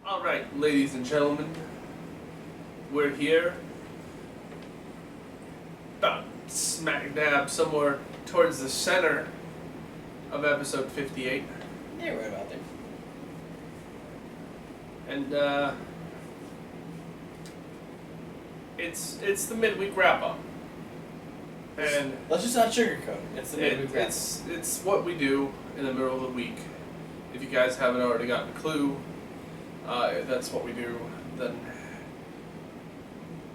Alright, ladies and gentlemen, we're here, about smack dab somewhere towards the center of episode 58. Yeah, right about there. And, it's the midweek wrap-up. And let's just not sugarcoat it. It's the midweek wrap-up. It's what we do in the middle of the week. If you guys haven't already gotten a clue, if that's what we do, then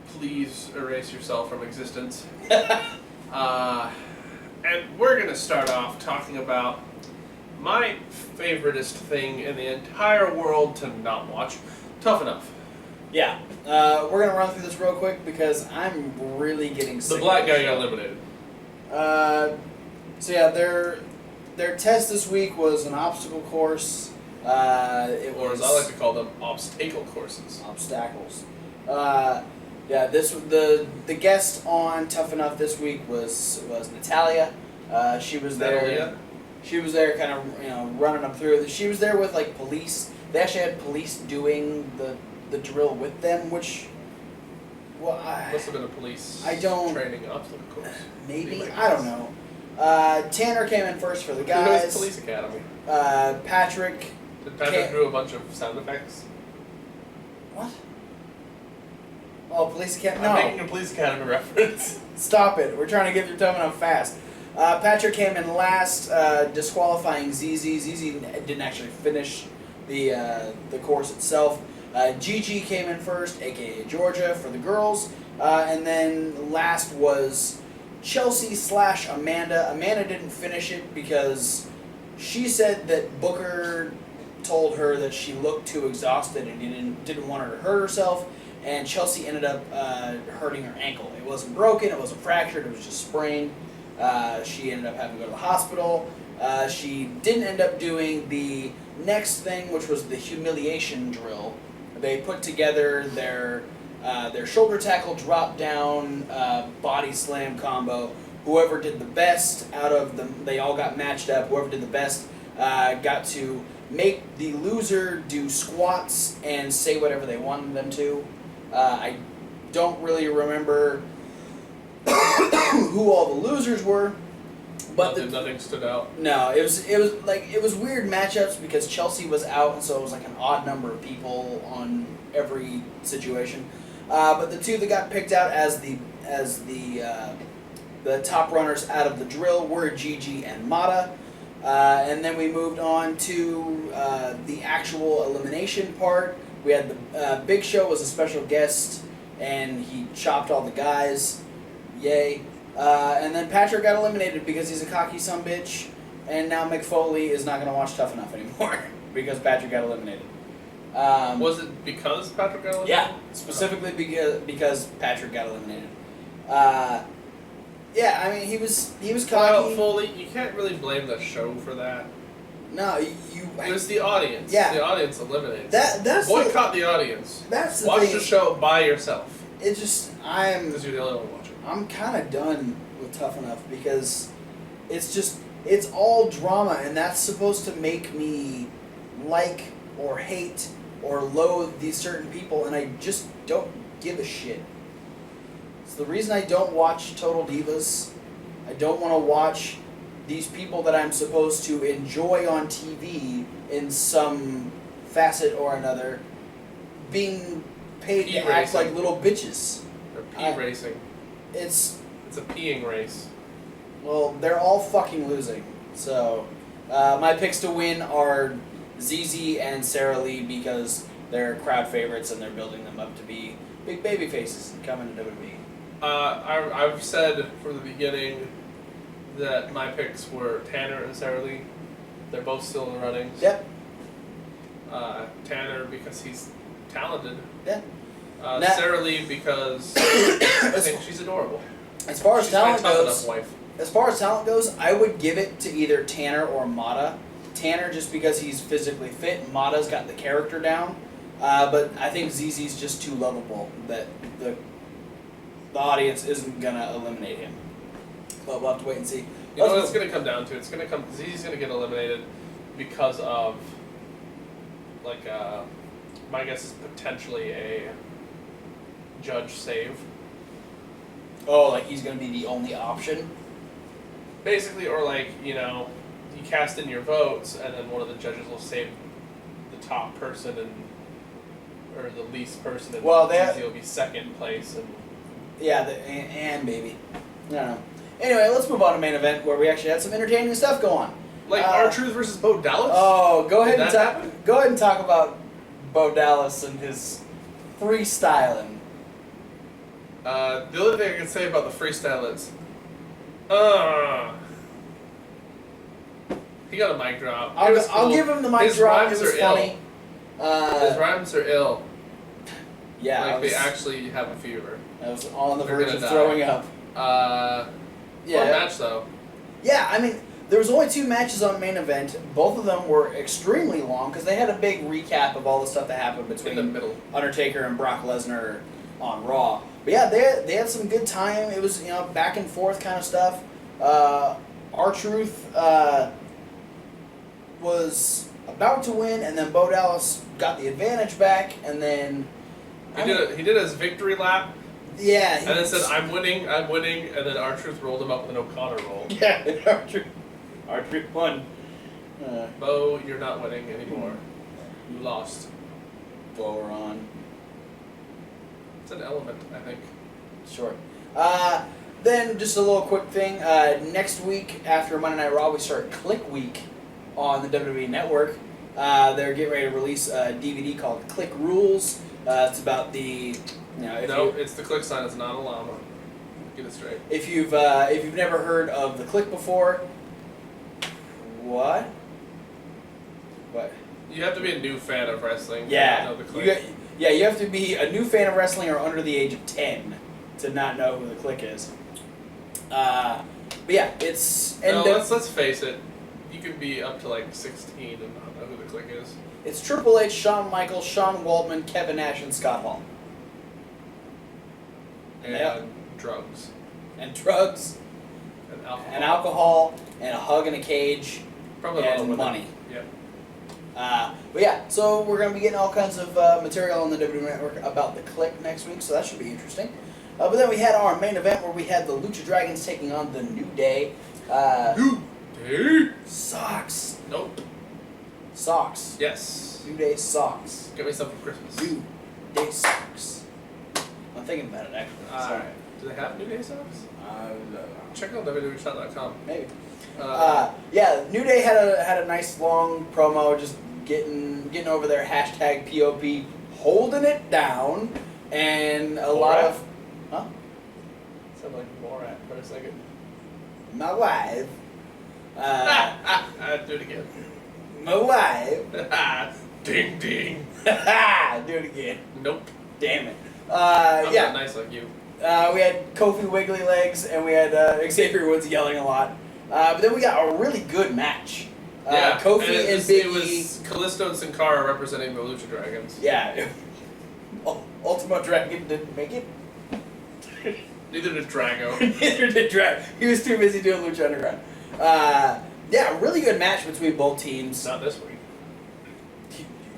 please erase yourself from existence. And we're going to start off talking about my favoriteest thing in the entire world to not watch, Tough Enough. Yeah. We're going to run through this real quick because I'm really getting sick. The black guy got eliminated. So yeah, their test this week was an obstacle course. Or as I like to call them, obstacle courses. Obstacles. Yeah, the guest on Tough Enough this week was Natalia. She was there. Natalia? She was there, kind of running them through. She was there with like police. They actually had police doing the drill with them, which Must have been a police training obstacle course. Maybe, I don't know. Tanner came in first for the guys. It was Police Academy. Patrick. Did Patrick do a bunch of sound effects? What? Oh, Police Academy? No. I'm making a Police Academy reference. Stop it. We're trying to get through Tough Enough fast. Patrick came in last, disqualifying ZZ. ZZ didn't actually finish the course itself. Gigi came in first, a.k.a. Georgia, for the girls. And then last was Chelsea/Amanda. Amanda didn't finish it because she said that Booker told her that she looked too exhausted and didn't want her to hurt herself, and Chelsea ended up hurting her ankle. It wasn't broken, it wasn't fractured, it was just sprained. She ended up having to go to the hospital. She didn't end up doing the next thing, which was the humiliation drill. They put together their shoulder tackle drop down body slam combo. Whoever did the best out of them, they all got matched up. Whoever did the best got to make the loser do squats and say whatever they wanted them to. I don't really remember who all the losers were, but nothing stood out. No, it was weird matchups because Chelsea was out, and so it was like an odd number of people on every situation. But the two that got picked out as the top runners out of the drill were Gigi and Mata. And then we moved on to the actual elimination part. We had the Big Show was a special guest, and he chopped all the guys. Yay. And then Patrick got eliminated because he's a cocky sumbitch, and now Mick Foley is not going to watch Tough Enough anymore because Patrick got eliminated. Was it because Patrick got eliminated? Yeah, specifically because Patrick got eliminated. Yeah, I mean, he was cocky. Well, Foley, you can't really blame the show for that. No, it was the audience. Yeah. The audience eliminates. That's boycott the audience. That's the Watch thing. the show by yourself. It just because you're the only one watching. I'm kind of done with Tough Enough because it's all drama, and that's supposed to make me like or hate or loathe these certain people, and I just don't give a shit. It's the reason I don't watch Total Divas. I don't want to watch these people that I'm supposed to enjoy on TV in some facet or another being paid to act like little bitches. Or pee racing. It's a peeing race. Well, they're all fucking losing. So, my picks to win are ZZ and Sarah Lee because they're crowd favorites and they're building them up to be big baby faces coming to WWE. I've said from the beginning that my picks were Tanner and Sarah Lee. They're both still in the running. Yep. Tanner because he's talented. Yeah. Sarah Lee because I think she's adorable. As far as talent goes, wife. As far as talent goes, I would give it to either Tanner or Mata. Tanner just because he's physically fit. Mata's got the character down. But I think ZZ's just too lovable that the audience isn't gonna eliminate him. But we'll have to wait and see. You know what it's gonna come down to? ZZ's gonna get eliminated because of my guess is potentially a judge save. Oh, like he's going to be the only option? Basically, or like, you cast in your votes, and then one of the judges will save the top person or the least person, and usually will be second place. And yeah, and maybe. I don't know. Anyway, let's move on to main event where we actually had some entertaining stuff go on. Like R-Truth versus Bo Dallas? Oh, go ahead happen? Go ahead and talk about Bo Dallas and his freestyling. The only thing I can say about the freestyle is, he got a mic drop. I'll give him the mic drop. It was funny. His rhymes are ill. Yeah, like they actually have a fever. I was on the verge of throwing up. Fun match though. Yeah, I mean, there was only 2 matches on main event. Both of them were extremely long because they had a big recap of all the stuff that happened between Undertaker and Brock Lesnar on Raw. But yeah, they had some good time. It was back and forth kind of stuff. R-Truth was about to win, and then Bo Dallas got the advantage back, and then he did his victory lap. Yeah. And then said, I'm winning, and then R-Truth rolled him up with an O'Connor roll. Yeah, R-Truth won. Bo, you're not winning anymore. You lost. Bo on. It's an element, I think. Sure. Then just a little quick thing. Next week after Monday Night Raw, we start Click Week on the WWE Network. They're getting ready to release a DVD called Click Rules. It's about the it's the click sign. It's not a llama. Get it straight. If you've never heard of the Click before, what? You have to be a new fan of wrestling. Yeah. To know the Click. You have to be a new fan of wrestling or under the age of 10 to not know who the Click is. But yeah, it's let's face it. You could be up to like 16 and not know who the Click is. It's Triple H, Shawn Michaels, Sean Waltman, Kevin Nash, and Scott Hall. And drugs. And drugs. And alcohol. And alcohol. And a hug in a cage. Probably and money. Yep. But yeah, so we're going to be getting all kinds of material on the WWE Network about the Click next week, so that should be interesting. But then we had our main event where we had the Lucha Dragons taking on the New Day. New Day? Socks. Nope. Socks. Yes. New Day socks. Get me some for Christmas. New Day socks. I'm thinking about it actually. Alright. Do they have New Day socks? Check out www.com. Maybe. Yeah, New Day had a nice long promo, just getting over their hashtag POP, holding it down, and a lot of Sound like Morat for a second. My wife. Do it again. My wife. Ding ding. Do it again. Nope. Damn it. I'm yeah. not nice like you. We had Kofi Wiggly Legs, and we had Xavier Woods yelling a lot. But then we got a really good match. Kofi and Big E. It was Kalisto and Sin Cara representing the Lucha Dragons. Yeah. Ultimo Dragon didn't make it. Neither did Drago. Neither did Drago. He was too busy doing Lucha Underground. Yeah, really good match between both teams. Not this week.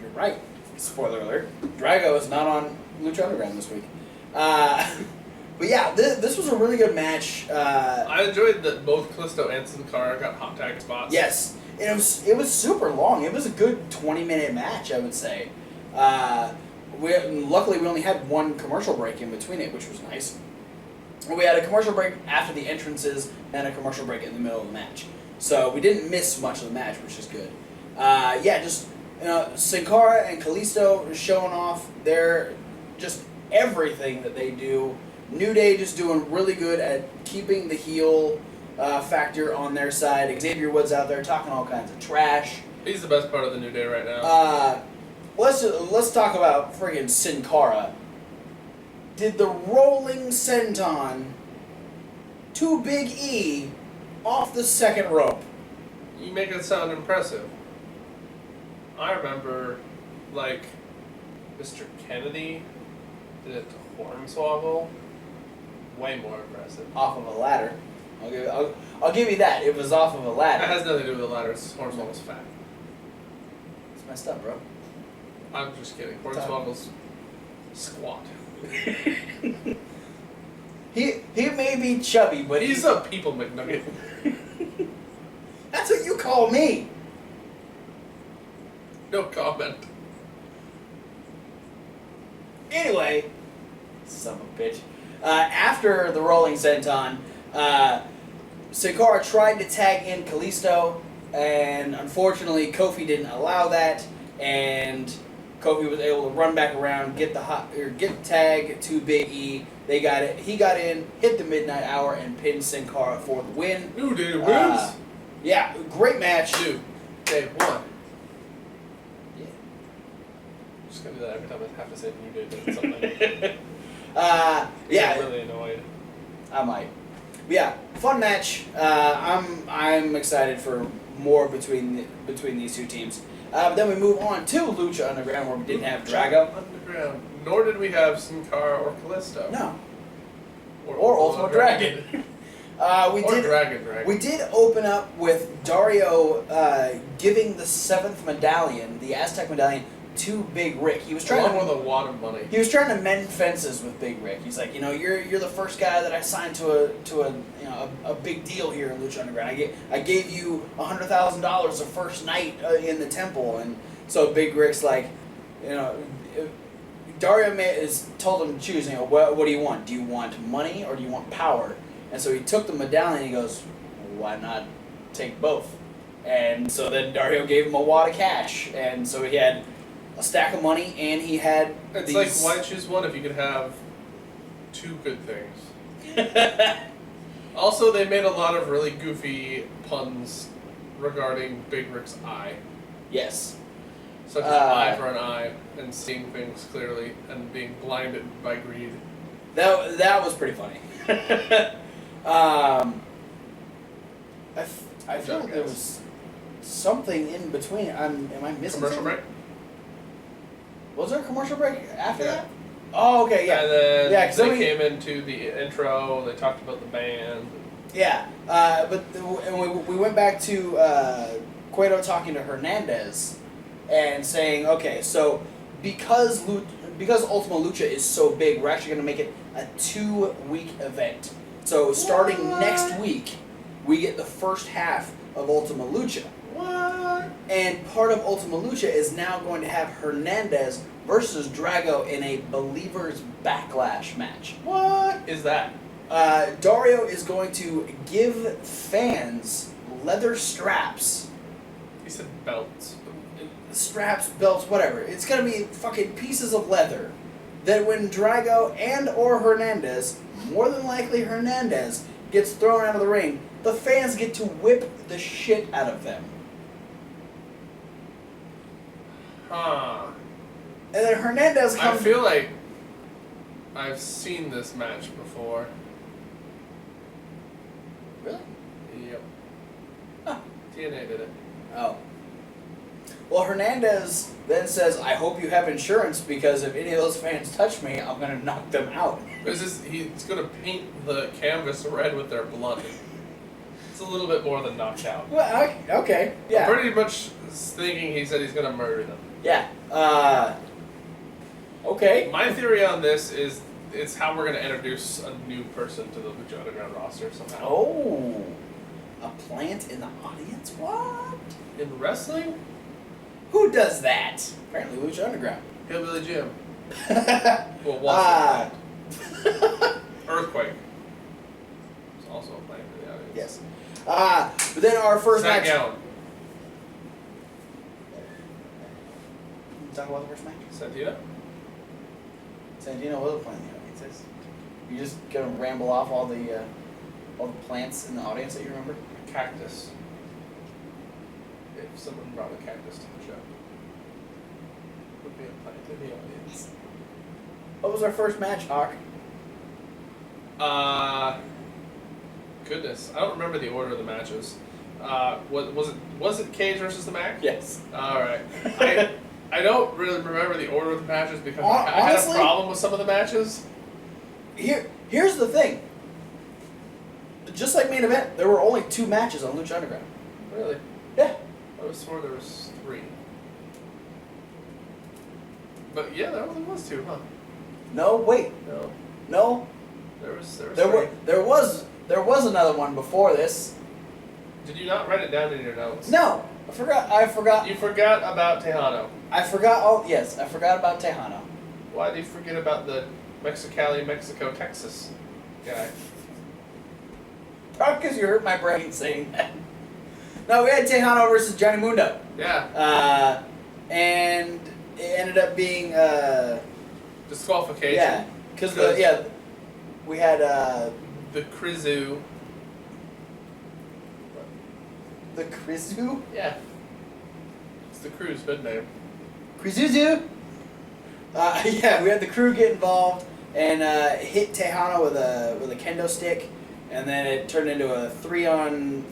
You're right. Spoiler alert. Drago is not on Lucha Underground this week. But yeah, this was a really good match. I enjoyed that both Kalisto and Sin Cara got hot tag spots. Yes. It was super long. It was a good 20-minute match, I would say. Luckily, we only had one commercial break in between it, which was nice. We had a commercial break after the entrances and a commercial break in the middle of the match. So we didn't miss much of the match, which is good. Yeah, just Sin Cara and Kalisto showing off just everything that they do. New Day just doing really good at keeping the heel factor on their side. Xavier Woods out there talking all kinds of trash. He's the best part of the New Day right now. Let's talk about friggin' Sin Cara. Did the rolling senton to Big E off the second rope. You make it sound impressive. I remember, like, Mr. Kennedy did it to Hornswoggle. Way more impressive. Off of a ladder. I'll give you that. It was off of a ladder. That has nothing to do with the ladder. Hornswoggle's fat. It's messed up, bro. I'm just kidding. Hornswoggle's squat. He may be chubby, but he's a people McNugget. That's what you call me. No comment. Anyway, son of a bitch. After the Rolling Senton, Sin Cara tried to tag in Kalisto, and unfortunately Kofi didn't allow that, and Kofi was able to run back around, get the tag to Big E. They got it. He got in, hit the Midnight Hour, and pinned Sin Cara for the win. Ooh, dude, wins. Yeah, great match. Dude, they won. Yeah. I'm just gonna do that every time I have to say you did something. Yeah. I'm really annoyed. I might. But yeah, fun match. I'm excited for more between these two teams. But then we move on to Lucha Underground, where we didn't have Drago. Underground. Nor did we have Sin Cara or Kalisto. No. Or Ultimate Dragon. Dragon. We did open up with Dario giving the 7th medallion, the Aztec medallion, to Big Rick. He was trying with a wad of money. He was trying to mend fences with Big Rick. He's like, you're the first guy that I signed to a big deal here in Lucha Underground. I gave you $100,000 the first night in the temple, and so Big Rick's like, Dario is told him to choose. What do you want? Do you want money or do you want power? And so he took the medallion and he goes, why not take both? And so then Dario gave him a wad of cash, and so he had a stack of money, and he had It's these... like, why choose one if you could have two good things? Also, they made a lot of really goofy puns regarding Big Rick's eye. Yes. Such as eye for an eye, and seeing things clearly, and being blinded by greed. That was pretty funny. I feel like there was something in between. Am I missing Commercial something? break? Was there a commercial break after Yeah. that? Oh, okay, yeah. And then Cause they came into the intro, they talked about the band. Yeah, we went back to Cueto talking to Hernandez and saying, okay, so because Ultima Lucha is so big, we're actually going to make it a 2-week event. So starting next week, we get the first half of Ultima Lucha. What? And part of Ultima Lucha is now going to have Hernandez versus Drago in a Believers Backlash match. What is that? Dario is going to give fans leather straps. He said belts. Straps, belts, whatever. It's going to be fucking pieces of leather that when Drago and or Hernandez, more than likely Hernandez, gets thrown out of the ring, the fans get to whip the shit out of them. Huh. And then Hernandez comes... I feel like I've seen this match before. Really? Yep. Huh. TNA did it. Oh. Well, Hernandez then says, I hope you have insurance because if any of those fans touch me, I'm going to knock them out. He's going to paint the canvas red with their blood. It's a little bit more than knocked out. Well, okay, yeah. I'm pretty much thinking he said he's going to murder them. Yeah. Okay. My theory on this is it's how we're going to introduce a new person to the Lucha Underground roster somehow. Oh. A plant in the audience? What? In wrestling? Who does that? Apparently Lucha Underground. Hillbilly Jim. Well, was Earthquake. It's also a plant in the audience. Yes. But then our first Zach match... Gallen. Talk about the first match? Santino? Santino was a plant in the audience. You just gonna ramble off all the plants in the audience that you remember? A cactus. If someone brought a cactus to the show, would be a plant in the audience. What was our first match, Hawk? Goodness, I don't remember the order of the matches. Was it Cage versus the Mac? Yes. All right. I don't really remember the order of the matches because I had a Honestly? problem with some of the matches. Here's the thing. Just like main event, there were only 2 matches on Lucha Underground. Really? Yeah. I was swore there was 3. But yeah, there only was 2, huh? No, wait. No. No. There was 3. There was another one before this. Did you not write it down in your notes? No, I forgot. You forgot about Tejano. I forgot about Tejano. Why did you forget about the Mexicali, Mexico, Texas guy? Probably because you hurt my brain saying that. No, we had Tejano versus Johnny Mundo. Yeah. And it ended up being Disqualification. Yeah, because we had the Krizu. the Krizu. Yeah. It's the crew's good name. Krizuzu. Yeah, we had the crew get involved and hit Tejano with a kendo stick, and then it turned into a 3-on-1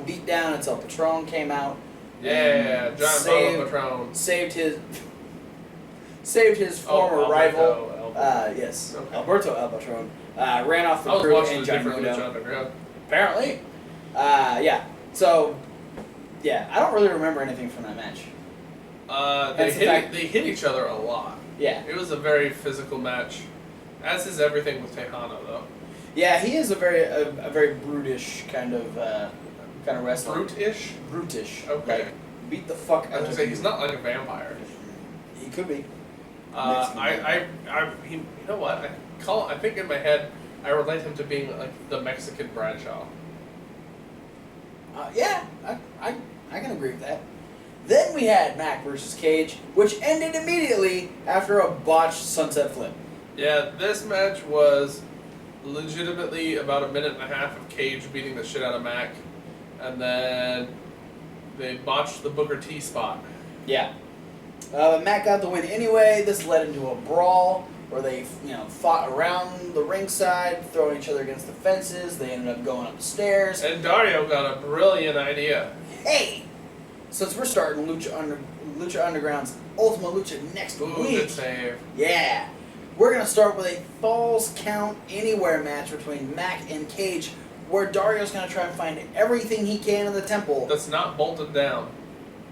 beatdown until Patron came out. Yeah, John Patron saved his former rival. Yes, Okay. Alberto El Patron ran off the I was crew watching and a John different Mundo. Lucha Underground. Apparently, yeah. So, yeah, I don't really remember anything from that match. They hit each other a lot. Yeah. It was a very physical match, as is everything with Tejano, though. Yeah, he is a very brutish kind of wrestler. Brute-ish? Brutish. Okay. Like, beat the fuck out I was of gonna say, you. he's not like a vampire. He could be. You know what? I think in my head, I relate him to being like the Mexican Bradshaw. Yeah, I can agree with that. Then we had Mac versus Cage, which ended immediately after a botched sunset flip. Yeah, this match was legitimately about 1.5 minutes of Cage beating the shit out of Mac, and then they botched the Booker T spot. Yeah. Mac got the win anyway. This led into a brawl where they, fought around the ringside, throwing each other against the fences. They ended up going up the stairs. And Dario got a brilliant idea. Hey, since we're starting Lucha Underground's Ultima Lucha next Ooh, week, good save. yeah, we're gonna start with a Falls Count Anywhere match between Mac and Cage, where Dario's gonna try and find everything he can in the temple That's not bolted down.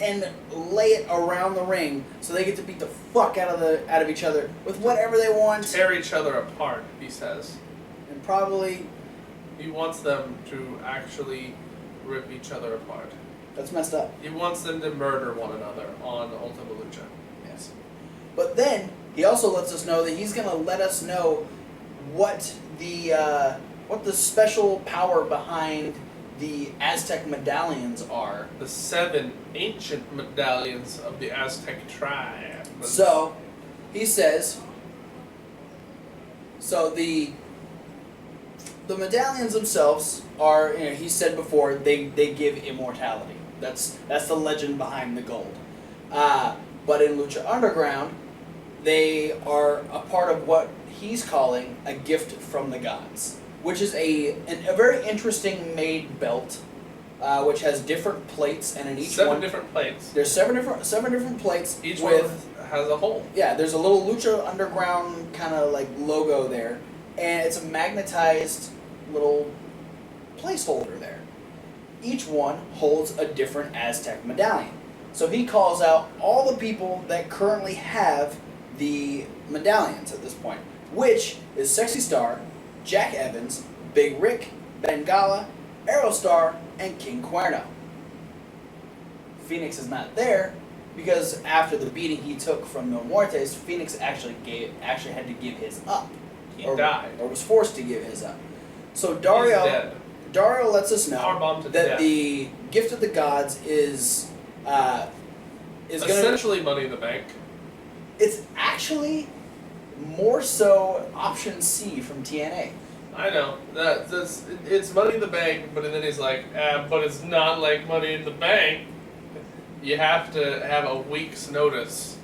and lay it around the ring, so they get to beat the fuck out of each other with whatever they want. Tear each other apart, he says. And probably He wants them to actually rip each other apart. that's messed up. He wants them to murder one another on Ultima Lucha. Yes. But then he also lets us know that he's gonna let us know what the special power behind the Aztec medallions are. The 7 ancient medallions of the Aztec tribe. So he says. So the medallions themselves are, he said before, they give immortality. That's the legend behind the gold. But in Lucha Underground, they are a part of what he's calling a gift from the gods, which is a very interesting made belt, which has different plates, and in each 7 different plates. there's seven different plates. Each with, one has a hole. Yeah, there's a little Lucha Underground kind of like logo there, and it's a magnetized little placeholder there. Each one holds a different Aztec medallion. So he calls out all the people that currently have the medallions at this point, which is Sexy Star, Jack Evans, Big Rick, Bengala, Aerostar, and King Cuerno. Phoenix is not there because after the beating he took from Mil Muertes, Phoenix actually had to give his up. He died. Or was forced to give his up. So He's dead. Dario lets us know Powerbomb to that death. the gift of the gods is Essentially Money in the Bank. It's actually more so option C from TNA. I know. It's Money in the Bank, but then he's like, but it's not like Money in the Bank. You have to have a week's notice.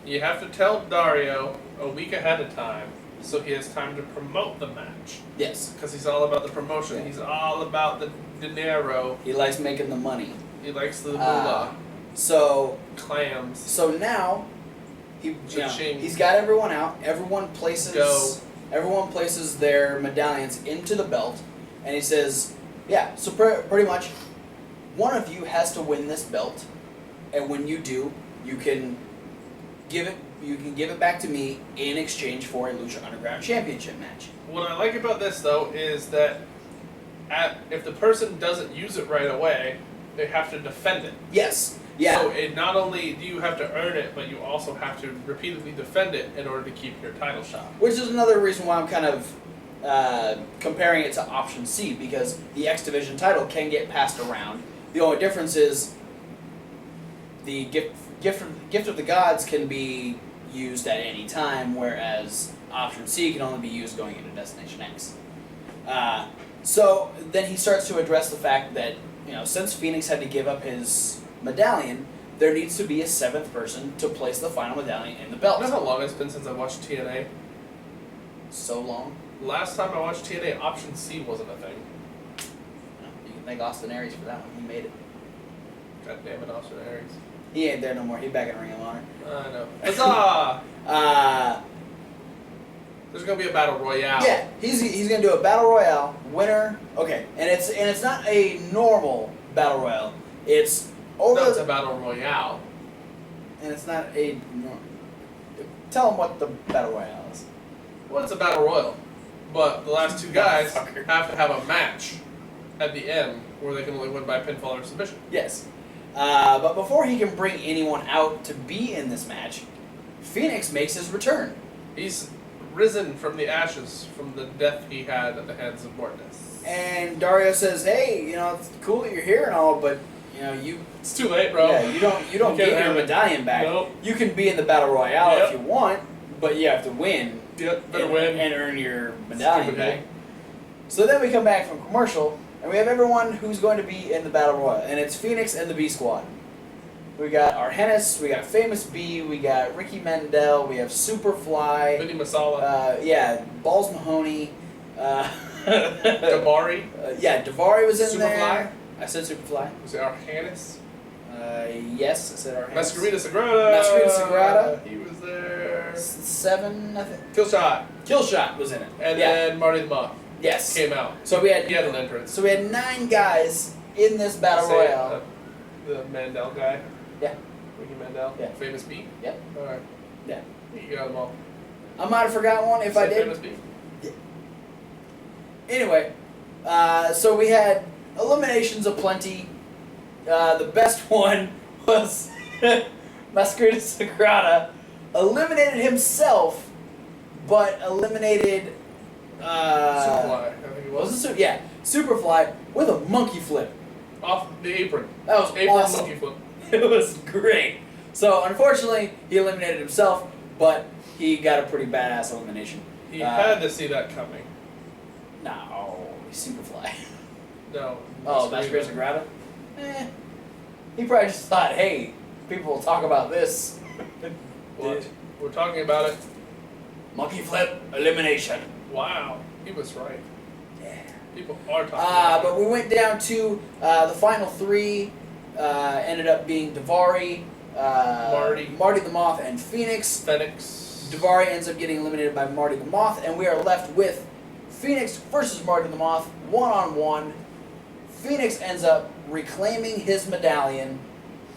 You have to tell Dario a week ahead of time, so he has time to promote the match. Yes. Because he's all about the promotion. Yeah. He's all about the dinero. He likes making the money. He likes the moolah. So Clams. now he's Cha-ching. got everyone out. Everyone places Go. their medallions into the belt, and he says, "Yeah, so pretty much, one of you has to win this belt, and when you do, you can give you can give it back to me in exchange for a Lucha Underground Championship match. What I like about this, though, is that if the person doesn't use it right away, they have to defend it. Yes. Yeah. So it not only do you have to earn it, but you also have to repeatedly defend it in order to keep your title shot. Which is another reason why I'm kind of comparing it to Option C, because the X Division title can get passed around. The only difference is the gift of the gods can be used at any time, whereas Option C can only be used going into Destination X. So then he starts to address the fact that, since Phoenix had to give up his medallion, there needs to be a seventh person to place the final medallion in the belt. You know how long it's been since I watched TNA? So long. Last time I watched TNA, Option C wasn't a thing. You can thank Austin Aries for that one. He made it. God damn it, Austin Aries. He ain't there no more. He back in Ring of Honor. I know. Huzzah! There's gonna be a battle royale. Yeah, he's gonna do a battle royale. Winner. Okay, and it's not a normal battle royale. It's it's a battle royale. And it's not a. Tell them what the battle royale is. Well, it's a battle royal, but the last two guys have to have a match at the end where they can only win by pinfall or submission. Yes. But before he can bring anyone out to be in this match, Phoenix makes his return. He's risen from the ashes from the death he had at the hands of Mortis. And Dario says, "Hey, it's cool that you're here and all, but it's too late, bro. Yeah, you don't get your medallion back. Nope. You can be in the battle royale if you want, but you have to win. Yep, better win and earn your medallion back." Game. So then we come back from commercial, and we have everyone who's going to be in the battle royal, and it's Phoenix and the B Squad. We got Argenis, we got Famous B, we got Ricky Mandel, we have Superfly, Vinny Masala, Balls Mahoney, Davari. Davari was in Superfly? there. I said Superfly. Was it Argenis? Yes, I said Argenis. Masquerita Sagrada. Masquerita. He was there. 7, I think. Killshot was in it. And then Marty the Moth. Yes. Came out. So he had an entrance. So we had 9 guys in this battle royale. The Mandel guy. Yeah. Ricky Mandel. Yeah. Famous B. Yep. All right. Yeah. You got them all. I might have forgotten one if I did. Famous B. Yeah. Anyway, so we had eliminations aplenty. The best one was Masquerita Sagrada eliminated himself, but eliminated Superfly, I think it was. Superfly with a monkey flip. Off the apron. That was Apron awesome. monkey flip. It was great. So unfortunately, he eliminated himself, but he got a pretty badass elimination. He had to see that coming. No, he's Superfly. No. Oh, Masquerita Sagrada? He probably just thought, hey, people will talk about this. What? We're talking about it. Monkey flip elimination. Wow. He was right. Yeah. People are talking about it. But we went down to the final 3. Ended up being Davari, Marty the Moth, and Phoenix. Davari ends up getting eliminated by Marty the Moth, and we are left with Phoenix versus Marty the Moth, 1-on-1. Phoenix ends up reclaiming his medallion.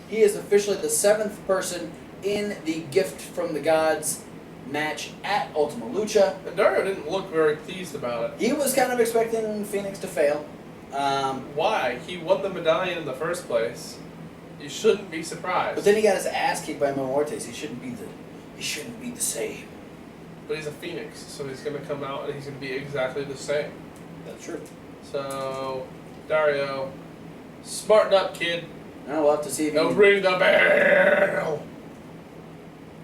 He is officially the 7th person in the Gift from the Gods match at Ultima Lucha. And Dario didn't look very pleased about it. He was kind of expecting Phoenix to fail. Why? He won the medallion in the first place. You shouldn't be surprised. But then he got his ass kicked by Mil Muertes. He shouldn't be the same. But he's a Phoenix, so he's going to come out and he's going to be exactly the same. That's true. So, Dario, smarten up, kid. Now we'll have to see if Don't ring the bell.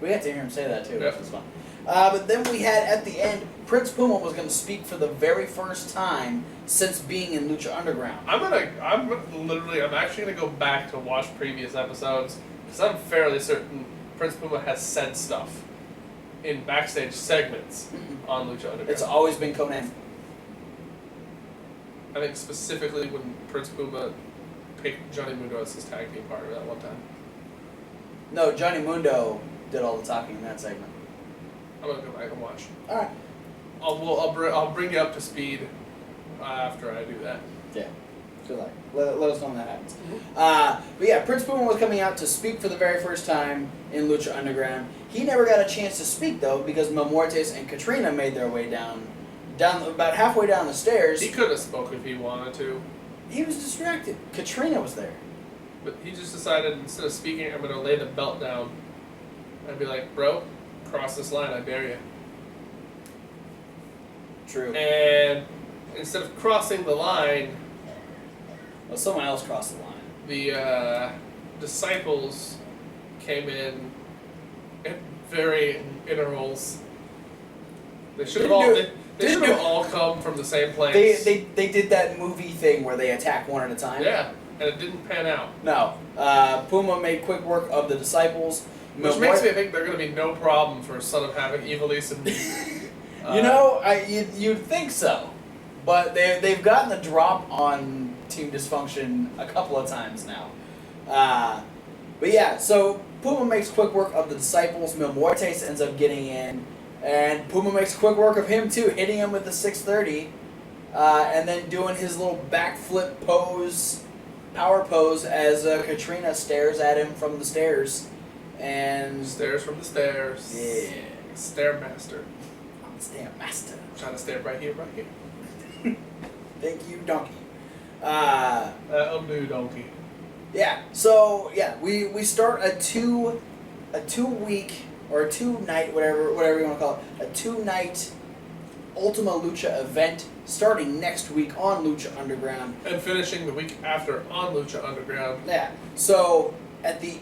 We had to hear him say that too, Yep. which was fun. But then we had at the end, Prince Puma was going to speak for the very first time since being in Lucha Underground. I'm actually gonna go back to watch previous episodes because I'm fairly certain Prince Puma has said stuff in backstage segments on Lucha Underground. It's always been Conan. I think specifically when Prince Puma picked Johnny Mundo as his tag team partner that one time. No, Johnny Mundo did all the talking in that segment. I'm gonna go back and watch. All right. I'll bring you up to speed after I do that. Yeah. Good luck. Let us know when that happens. But yeah, Prince Puma was coming out to speak for the very first time in Lucha Underground. He never got a chance to speak though because Mil Muertes and Katrina made their way down about halfway down the stairs. He could have spoke if he wanted to. He was distracted. Katrina was there. But he just decided instead of speaking, I'm going to lay the belt down. I'd be like, bro, cross this line, I dare you. True. And instead of crossing the line, Well, someone else crossed the line. the disciples came in at varying intervals. They should have all come from the same place. They did that movie thing where they attack one at a time. Yeah, and it didn't pan out. No. Puma made quick work of the disciples. Which makes me think they're going to be no problem for Son of Havoc, Evilise, and... you'd think so. But they've gotten the drop on Team Dysfunction a couple of times now. But yeah, so Puma makes quick work of the disciples. Mil Muertes ends up getting in. And Puma makes quick work of him too, hitting him with the 630. And then doing his little backflip pose, power pose, as Katrina stares at him from the stairs. And Stairs from the stairs. Yeah. Stairmaster. I'm the Stairmaster. I'm trying to stare right here. Thank you, donkey. That'll do, donkey. Yeah. So yeah, we start a two week or a 2-night whatever you want to call it, a 2-night Ultima Lucha event starting next week on Lucha Underground and finishing the week after on Lucha Underground. Yeah. So at the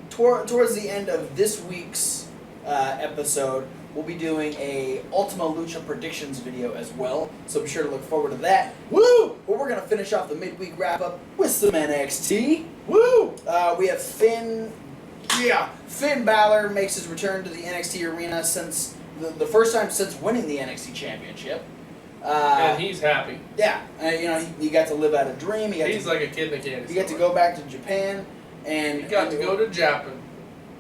towards the end of this week's episode, we'll be doing a Ultima Lucha predictions video as well. So be sure to look forward to that. Woo! But we're gonna finish off the midweek wrap up with some NXT. Woo! We have Finn. Yeah, Finn Balor makes his return to the NXT arena since the first time since winning the NXT Championship. And he's happy. Yeah, he got to live out a dream. He's like a kid in a candy store. He got to go back to Japan, and he got to go to Japan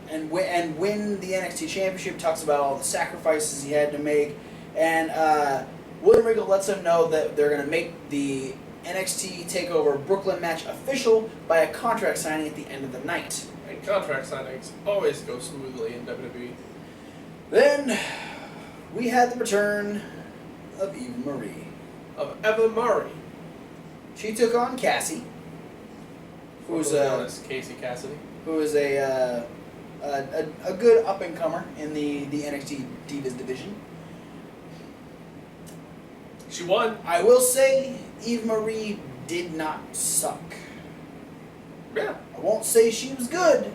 and win the NXT Championship. Talks about all the sacrifices he had to make, and William Regal lets him know that they're going to make the NXT Takeover Brooklyn match official by a contract signing at the end of the night. And contract signings always go smoothly in WWE. Then we had the return of Eva Marie. Of Eva Marie. She took on Cassie, who's known as Casey Cassidy, who is a good up and comer in the NXT Divas division. She won. I will say Eva Marie did not suck. Yeah. I won't say she was good,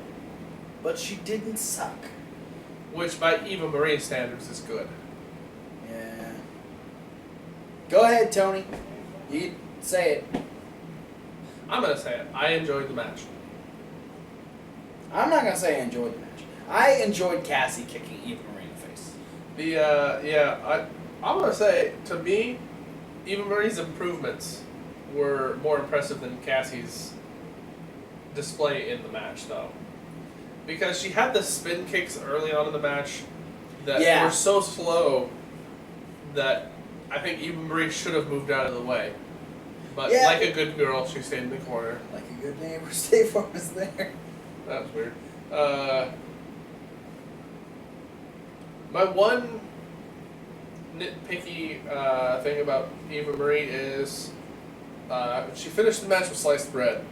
but she didn't suck. Which by Eva Marie standards is good. Yeah. Go ahead, Tony. You say it. I'm going to say it. I enjoyed the match. I'm not going to say I enjoyed the match. I enjoyed Cassie kicking Eva Marie in the face. I'm going to say, to me, Eva Marie's improvements were more impressive than Cassie's display in the match, though. Because she had the spin kicks early on in the match that were so slow that I think Eva Marie should have moved out of the way. But like a good girl, she stayed in the corner. Like a good neighbor, State Farm was there. That was weird. My one nitpicky thing about Eva Marie is she finished the match with sliced bread.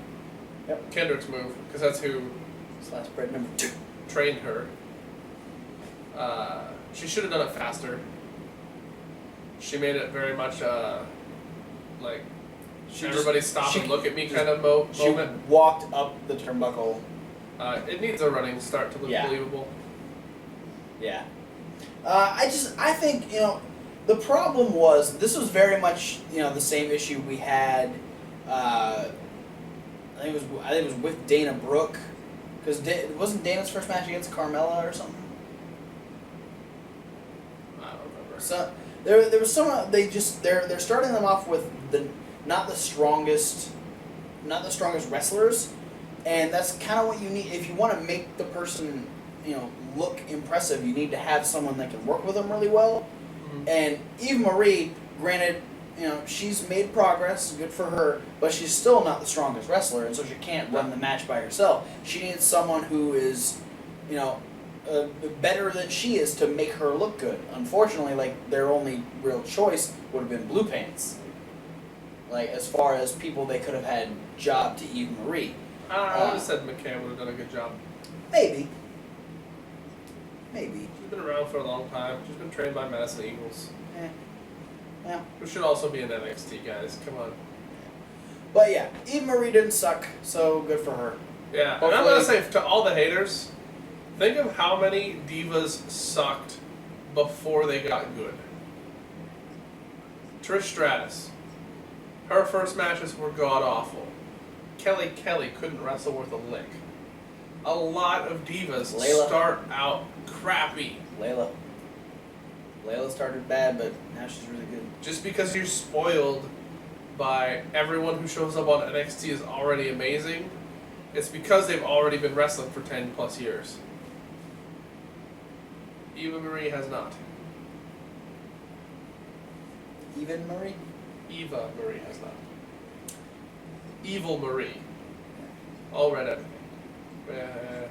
Yep. Kendrick's move, because that's who Sliced bread number 2 trained her. She should have done it faster. She made it very much like everybody stop and look at me kind of moment. She walked up the turnbuckle. It needs a running start to look believable. Yeah. I think, the problem was, this was very much, the same issue we had, I think it was with Dana Brooke, because wasn't Dana's first match against Carmella or something? I don't remember. So there was some they're starting them off with not the strongest wrestlers, and that's kind of what you need if you want to make the person look impressive. You need to have someone that can work with them really well. Mm-hmm. And Eva Marie, granted, she's made progress, good for her, but she's still not the strongest wrestler, and so she can't run the match by herself. She needs someone who is, better than she is to make her look good. Unfortunately, their only real choice would have been Blue Pants. As far as people they could have had job to Eva Marie. I would have said McCann would have done a good job. Maybe. She's been around for a long time. She's been trained by Madison Eagles. Yeah. Who should also be in NXT, guys. Come on. But yeah, Eva Marie didn't suck, so good for her. Yeah, and I'm going to say to all the haters, think of how many divas sucked before they got good. Trish Stratus. Her first matches were god-awful. Kelly couldn't wrestle worth a lick. A lot of divas start out crappy. Layla started bad, but now she's really good. Just because you're spoiled by everyone who shows up on NXT is already amazing, it's because they've already been wrestling for 10 plus years. Eva Marie has not. Eva Marie has not. Evil Marie. All read everything. Can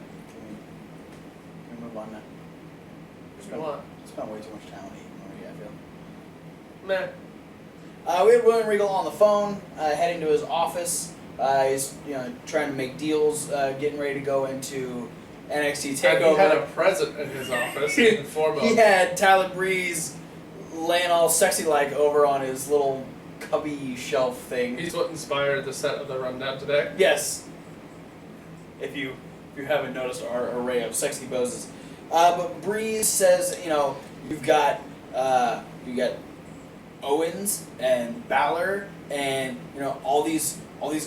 we move on now? Spent way too much time on Eva Marie, I feel. Meh. We had William Regal on the phone, heading to his office. He's trying to make deals, getting ready to go into NXT Takeover. He had a present in his office. In the form of he had Tyler Breeze laying all sexy over on his little cubby shelf thing. He's what inspired the set of the rundown today. Yes. If you haven't noticed our array of sexy poses. But Breeze says, you've got Owens and Balor and all these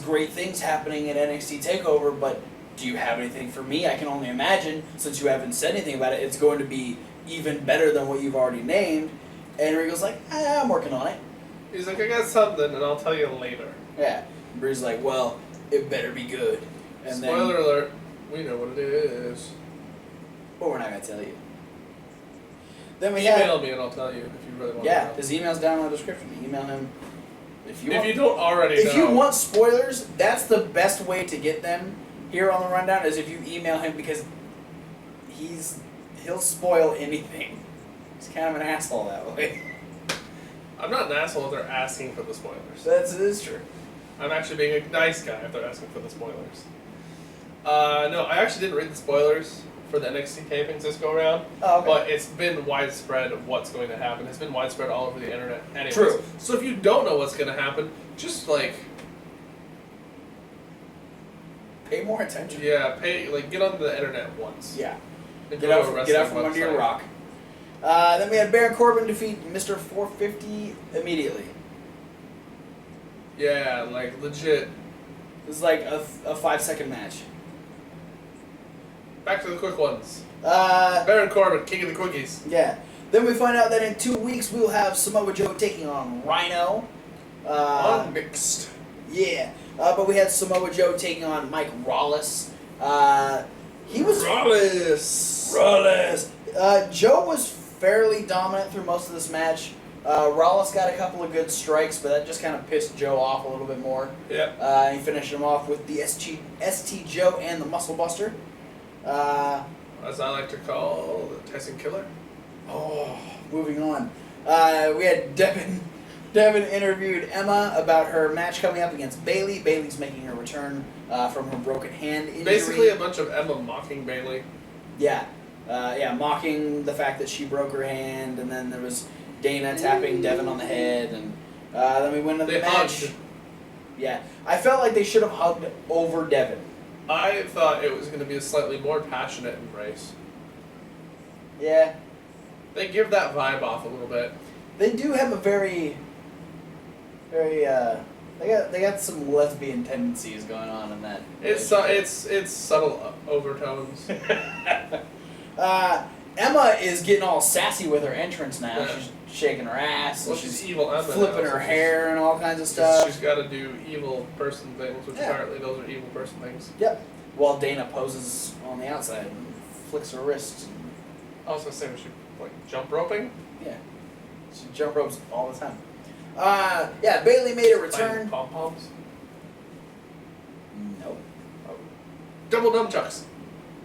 great things happening at NXT Takeover, but do you have anything for me? I can only imagine, since you haven't said anything about it, it's going to be even better than what you've already named. And Regal's like, I'm working on it. He's like, I got something, and I'll tell you later. Yeah. And Breeze is like, well, it better be good. And Spoiler alert, we know what it is. But we're not going to tell you. Then we Email me and I'll tell you if you really want to know. Yeah, his email's down in the description. Email him. If you don't already know. If you want spoilers, that's the best way to get them here on the rundown, is if you email him, because he'll spoil anything. He's kind of an asshole that way. I'm not an asshole if they're asking for the spoilers. It is true. I'm actually being a nice guy if they're asking for the spoilers. No, I actually didn't read the spoilers for the NXT tapings this go around. Oh, okay. But it's been widespread of what's going to happen. It's been widespread all over the internet. Anyways. True. So if you don't know what's going to happen, just pay more attention. Yeah, get on the internet once. Yeah. And Get out from under your rock. Then we had Baron Corbin defeat Mr. 450 immediately. Yeah, legit. It was a 5-second match. Back to the quick ones. Baron Corbin, king of the quickies. Yeah. Then we find out that in 2 weeks we will have Samoa Joe taking on Rhino. Unmixed. Yeah. But we had Samoa Joe taking on Mike Rawless. He was... Rawless! Joe was fairly dominant through most of this match. Rawless got a couple of good strikes, but that just kind of pissed Joe off a little bit more. Yeah. He finished him off with the ST Joe and the Muscle Buster. As I like to call the Tyson Killer. Oh, moving on. We had Devin interviewed Emma about her match coming up against Bayley. Bayley's making her return from her broken hand injury. Basically a bunch of Emma mocking Bayley. Yeah. Mocking the fact that she broke her hand, and then there was Dana tapping Devin on the head, and then we went into the match. Hugged. Yeah. I felt like they should have hugged over Devin. I thought it was going to be a slightly more passionate embrace. Yeah. They give that vibe off a little bit. They do have a very they got some lesbian tendencies going on in that. It's subtle overtones. Emma is getting all sassy with her entrance now. Yeah. She's shaking her ass. Well, she's evil Emma flipping now, her hair and all kinds of stuff. She's got to do evil person things, which apparently those are evil person things. Yep. While Dana poses on the outside and flicks her wrists. I was going to say, was she jump roping? Yeah. She jump ropes all the time. Yeah, Bailey made a return. Pom poms. Nope. Oh. Double nunchucks.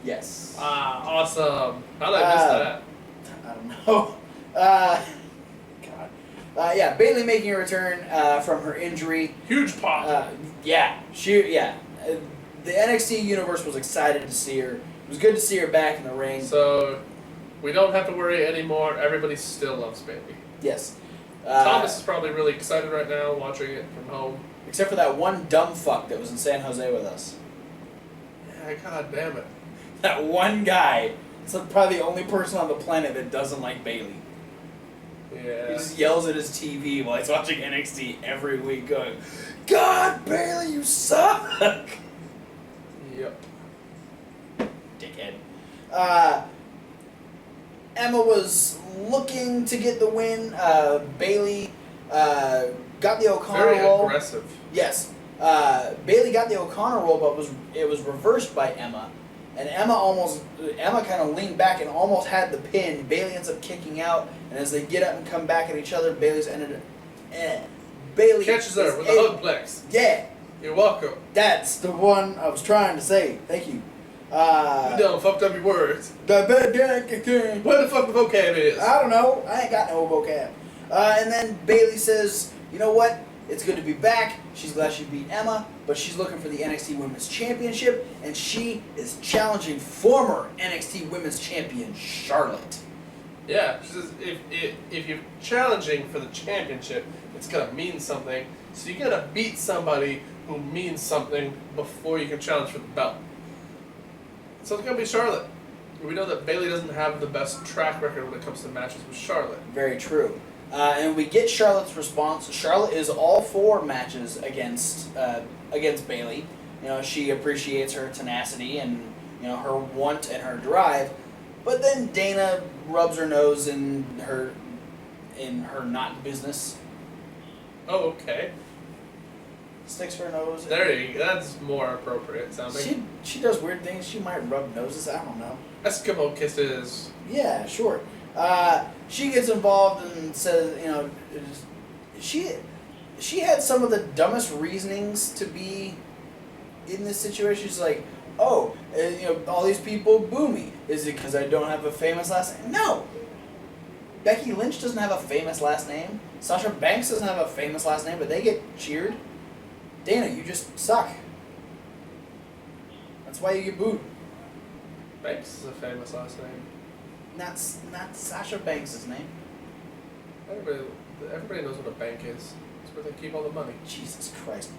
Yes. Awesome. How did I miss that? I don't know. God. Yeah, Bailey making a return from her injury. Huge pop. Yeah. The NXT universe was excited to see her. It was good to see her back in the ring. So, we don't have to worry anymore. Everybody still loves Bailey. Yes. Thomas is probably really excited right now watching it from home. Except for that one dumb fuck that was in San Jose with us. Yeah, god damn it. That one guy. It's probably the only person on the planet that doesn't like Bailey. Yeah. He just yells at his TV while he's watching NXT every week going, God, Bailey, you suck! Yep. Dickhead. Emma was looking to get the win. Bailey got the O'Connor Very roll. aggressive. Yes. Bailey got the O'Connor roll, but it was reversed by Emma. And Emma kind of leaned back and almost had the pin. Bailey ends up kicking out, and as they get up and come back at each other, Bailey Catches her with a hugplex. Yeah. You're welcome. That's the one I was trying to say. Thank you. You done fucked up your words. Where Where the fuck the vocab is? I don't know. I ain't got no vocab. And then Bailey says, you know what? It's good to be back. She's glad she beat Emma, but she's looking for the NXT Women's Championship, and she is challenging former NXT Women's Champion Charlotte. Yeah, she says if you're challenging for the championship, it's gonna mean something. So you gotta beat somebody who means something before you can challenge for the belt. So it's gonna be Charlotte. We know that Bailey doesn't have the best track record when it comes to matches with Charlotte. Very true. And we get Charlotte's response. Charlotte is all for matches against Bailey. You know, she appreciates her tenacity and her want and her drive. But then Dana rubs her nose in her not business. Oh, okay. Sticks her nose. There you go. That's more appropriate sounding. She does weird things. She might rub noses. I don't know. Eskimo kisses. Yeah, sure. She gets involved and says, she had some of the dumbest reasonings to be in this situation. She's like, all these people boo me. Is it because I don't have a famous last name? No. Becky Lynch doesn't have a famous last name. Sasha Banks doesn't have a famous last name, but they get cheered. Dana, you just suck. That's why you get booed. Banks is a famous last name. Not Sasha Banks' name. Everybody knows what a bank is. It's where they keep all the money. Jesus Christ.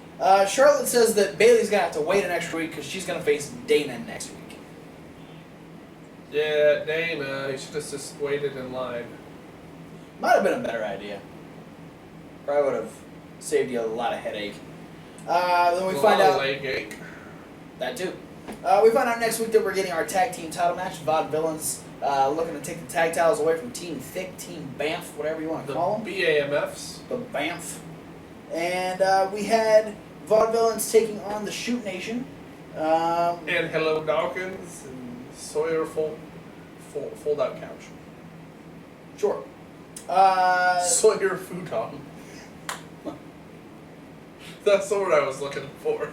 Charlotte says that Bailey's going to have to wait an extra week because she's going to face Dana next week. Yeah, Dana. You should have just waited in line. Might have been a better idea. Probably would have saved you a lot of headache. Then we find out... leg ache. That too. We find out next week that we're getting our tag team title match. Vaudevillains looking to take the tag titles away from Team Thick, Team Bamf, whatever you want to call them. The BAMFs. The Bamf. And we had Vaudevillains taking on the Shoot Nation. And Hello Dawkins and Sawyer fold out couch. Sure. Sawyer futon. That's the word I was looking for.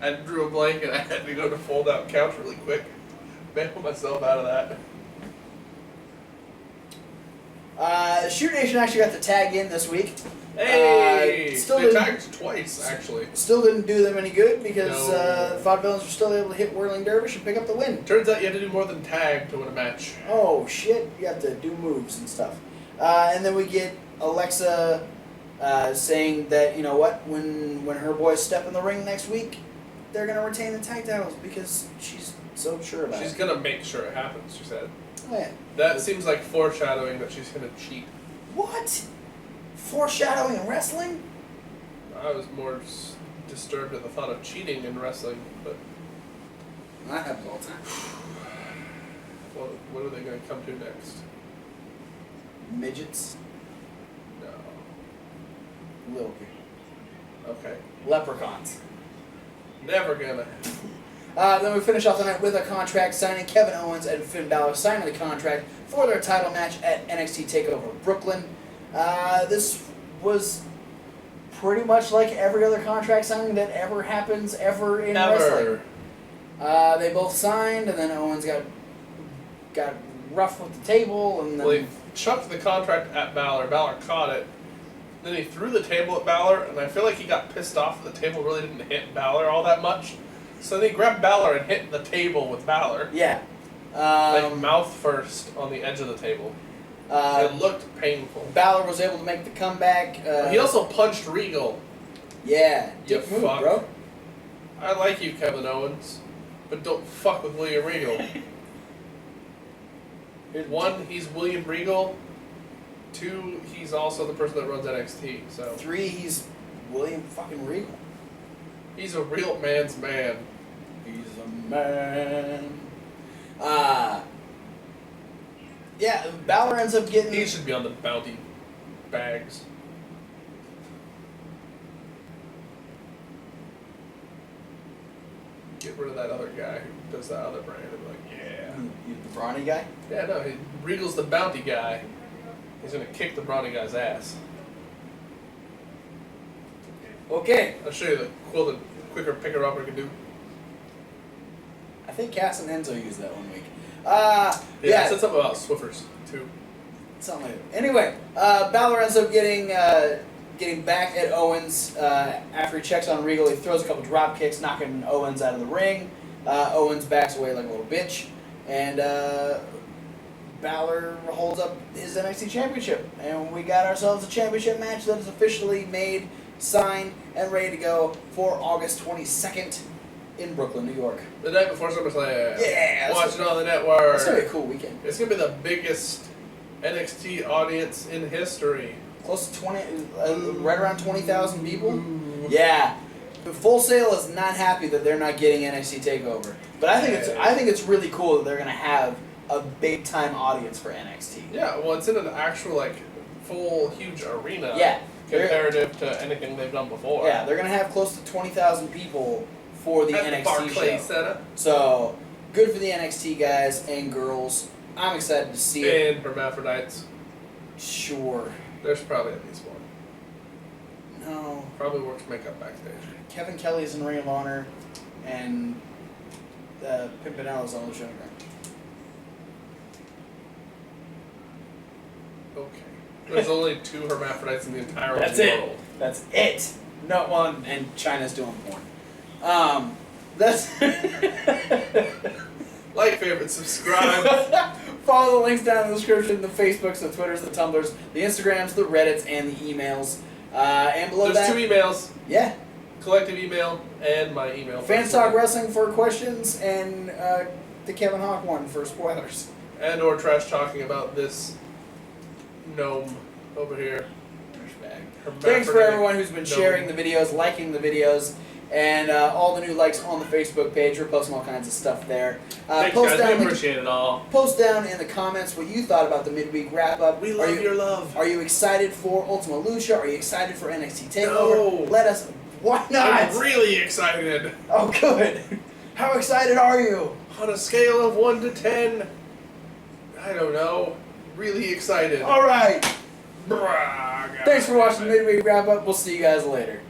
I drew a blank and I had to go to fold out couch really quick. Bail myself out of that. Shoot Nation actually got the tag in this week. Hey! They didn't- tagged twice, actually. Still didn't do them any good because No. Vaudevillains were still able to hit Whirling Dervish and pick up the win. Turns out you had to do more than tag to win a match. Oh shit, you have to do moves and stuff. And then we get Alexa saying that, you know what, when her boys step in the ring next week, they're going to retain the tag titles because she's so sure about She's it. going to make sure it happens, she said. Oh, yeah. That seems like foreshadowing that she's going to cheat. What? Foreshadowing in wrestling? I was more disturbed at the thought of cheating in wrestling, but That happens all the time. what are they going to come to next? Midgets? No. Little people. Okay. Leprechauns. Never gonna. Then we finish off the night with a contract signing. Kevin Owens and Finn Balor signing the contract for their title match at NXT Takeover Brooklyn. This was pretty much like every other contract signing that ever happens ever in wrestling. They both signed, and then Owens got rough with the table, and then... Well, he chucked the contract at Balor. Balor caught it. Then he threw the table at Balor, and I feel like he got pissed off that the table really didn't hit Balor all that much. So then he grabbed Balor and hit the table with Balor. Yeah. Like mouth first on the edge of the table. It looked painful. Balor was able to make the comeback. He also punched Regal. Yeah. You Dick move, fuck. bro. I like you, Kevin Owens, but don't fuck with William Regal. 1, he's William Regal. 2, he's also the person that runs NXT. So 3, he's William fucking Regal. He's a real man's man. He's a man. Yeah, Balor ends up getting... He should be on the bounty bags. Get rid of that other guy who does that other brand. And be like, yeah. The brawny guy? Yeah, no, Regal's the bounty guy. He's gonna kick the brawny guy's ass. Okay. I'll show you the quicker picker-upper can do. I think Cass and Enzo used that one week. Yeah, yeah. it said something about Swiffers, too. Something like that. Anyway, Balor ends up getting back at Owens after he checks on Regal. He throws a couple drop kicks, knocking Owens out of the ring. Owens backs away like a little bitch. And Balor holds up his NXT Championship. And we got ourselves a championship match that is officially made, signed, and ready to go for August 22nd in Brooklyn, New York. The night before SummerSlam. Yeah! Watch it on the network. It's going to be a cool weekend. It's going to be the biggest NXT audience in history. Close to 20, right around 20,000 people. Yeah, Full Sail is not happy that they're not getting NXT Takeover, but I think it's really cool that they're gonna have a big time audience for NXT. Yeah, well, it's in an actual like full huge arena. Yeah, comparative to anything they've done before. Yeah, they're gonna have close to 20,000 people for the NXT Barclays show. Center. So good for the NXT guys and girls. I'm excited to see it. And hermaphrodites. Sure. There's probably at least one. No. Probably works makeup backstage. Kevin Kelly's in Ring of Honor, and Pimpinello's on Lucha Underground. Okay. There's only 2 hermaphrodites in the entire That's world. That's it. No one, and China's doing porn. That's Like, favorite, subscribe. Follow the links down in the description: the Facebooks, the Twitters, the Tumblrs, the Instagrams, the Reddits, and the emails. And below There's that, 2 emails. Yeah. Collective email and my email. Fans Talk Wrestling for questions, and the Kevin Hawk one for spoilers. And or trash talking about this gnome over here. Thanks for everyone who's been sharing the videos, liking the videos, and all the new likes on the Facebook page. We're posting all kinds of stuff there. Thanks, guys. We appreciate it all. Post down in the comments what you thought about the midweek wrap-up. We love your love. Are you excited for Ultima Lucha? Are you excited for NXT Takeover? No. Let us... Why not? I'm really excited. Oh, good. How excited are you? On a scale of 1 to 10, I don't know. Really excited. All right. Brah, Thanks for watching the midweek wrap-up. We'll see you guys later.